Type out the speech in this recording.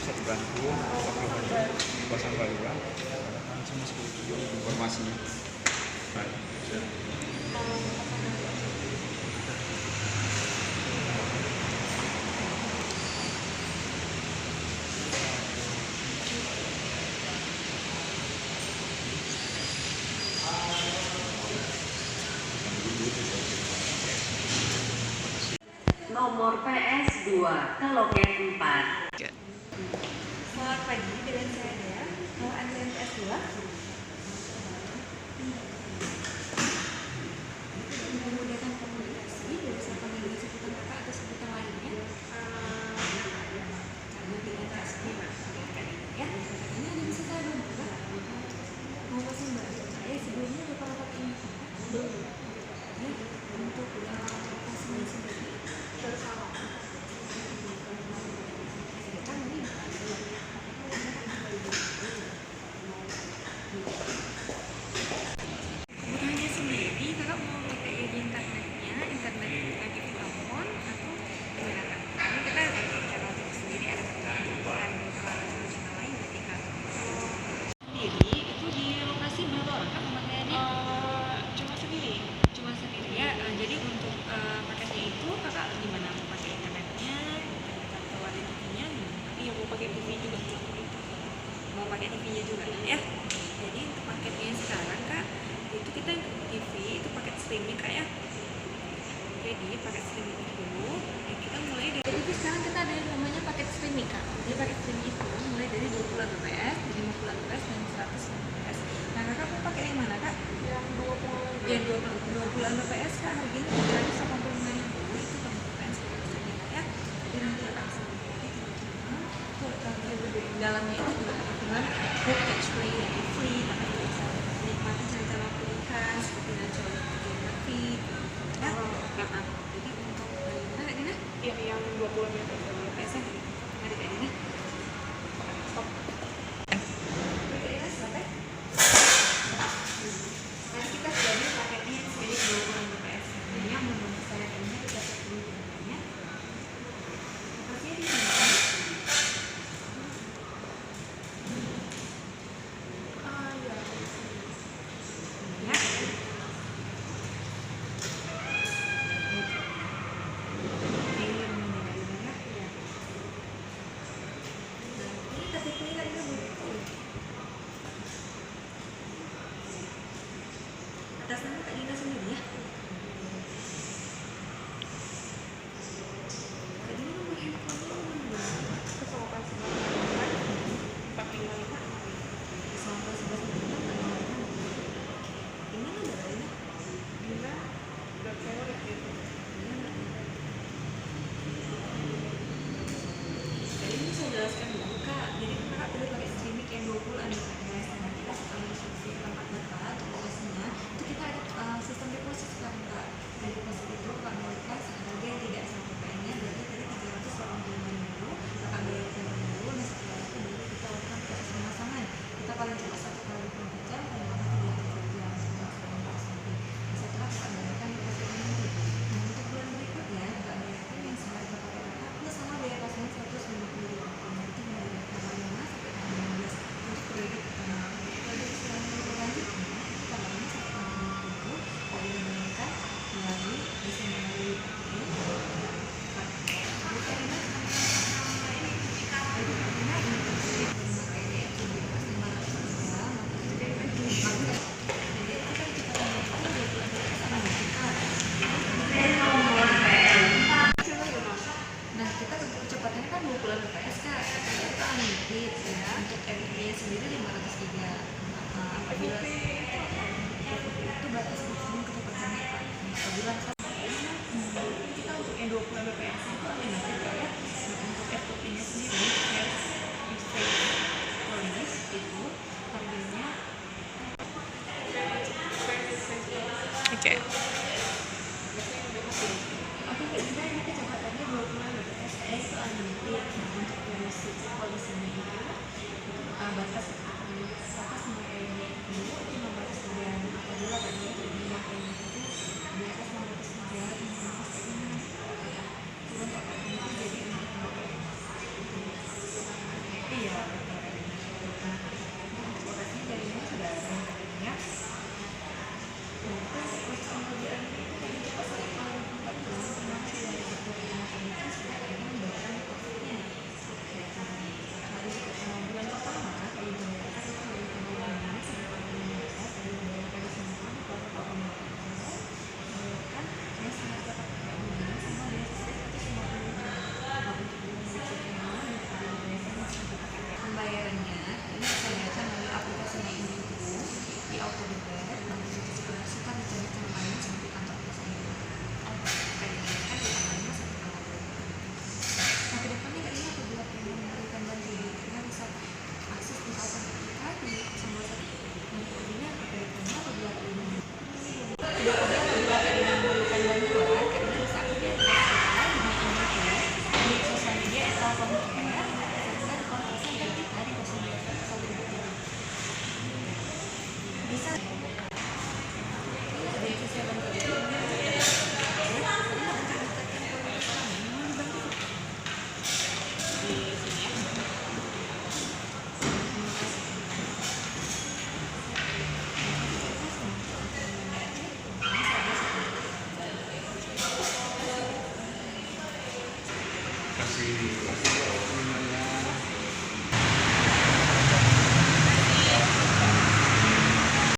bisa dibantu pasang baluran langsung informasinya. Nomor PS2 ke loket 4. Selamat pagi, dengan saya Dea. Mau antrian PS2? Memudahkan komunikasi, bisa panggil dengan sebutan kakak atau sebutan lainnya. Karena dengan kasih ya. Ini ada bisa saya bantu kak? Mau pesen bantu saya sebelumnya udah pernah pakai ini belum? Ya, untuk pasangan sendiri. Kebutuhannya sendiri, kakak mau pakai internetnya, internet lagi di telepon atau gimana kak? Ini kita channel sendiri ada kebutuhan channel lain berarti kak. Sendiri itu di lokasi berapa orang kak pemakaiannya? Cuma sendiri. Cuma sendiri ya. Jadi untuk paketnya itu kakak gimana? Mau pakai internetnya, internet atau ada TV-nya? Iya mau pakai TV juga. Mau pakai TV-nya juga ya. Jadi untuk paketnya sekarang kak itu kita TV itu paket streaming kak ya. Jadi paket streaming itu ya kita mulai dari jadi sekarang kita ada yang namanya paket streaming kak. Jadi paket streaming itu mulai dari 20 Mbps, 50 Mbps dan 100 Mbps. Nah kakak mau pakai yang mana kak? Yang 20 Mbps kak harganya 385.000 itu per Mbps streaming kak ya. Jadi nanti kakak dalamnya itu juga ada dengan book catch play yang free, tapi bisa menikmati cara-cara pilihan seperti naco fotografi ya. Jadi untuk mana Dina? Ya, yang 20 Mbps ya. Mari Kak Dina. Stop. Sekarang kita sudah ada paketnya yang sebanyak 20 Mbps. Yang menurut saya ini kita perlu harganya. Lokasinya di sini. Atas nama Kak Dina sendiri ya. Kak Dina nomor handphonenya mana? Kesopan 455. Kesopan 455. Ini ada Dina. Dina udah favorit gitu. Jadi ini saya jelaskan dulu kak. Jadi kakak pilih pakai streaming yang 20 Mbps. Nah kita setelah diskusi tempat dekat lokasinya itu kita ada sistem deposit sekarang kak. Dari deposit itu kakak bayarkan seharga yang tidak sama PPN-nya berarti tadi 385.000 kakak bayarkan dulu. Nah setelah itu baru kita lakukan proses pemasangan. Kita paling cepat 1 kali 24 jam, paling lama 3 jam nanti. Setelah kakak bayarkan deposit nanti. Nah untuk bulan berikutnya kakak bayarkan yang seharga pakai kakak plus sama biaya pasangan 150.000. Nanti mulai dari tanggal 5 sampai tanggal 15 untuk kredit pertama. Kredit selanjutnya berlanjutnya itu tanggalnya sampai tanggal 20 kalau dibandingkan melalui bisa melalui Nah, kita untuk kecepatannya kan 20 Mbps kak, kita unlimited ya. Untuk MB-nya sendiri 500 GB. Apabila itu batas maksimum kecepatannya kak. Apabila kita untuk yang 20 Mbps itu unlimited kak ya. Untuk FTP-nya sendiri polis itu harganya Oke. Oke, ini kecepatannya 20 Mbps itu unlimited. Nah, untuk polisinya itu batas menggunakannya itu 15 dan apabila tadi itu dimakainya itu di atas 500 masih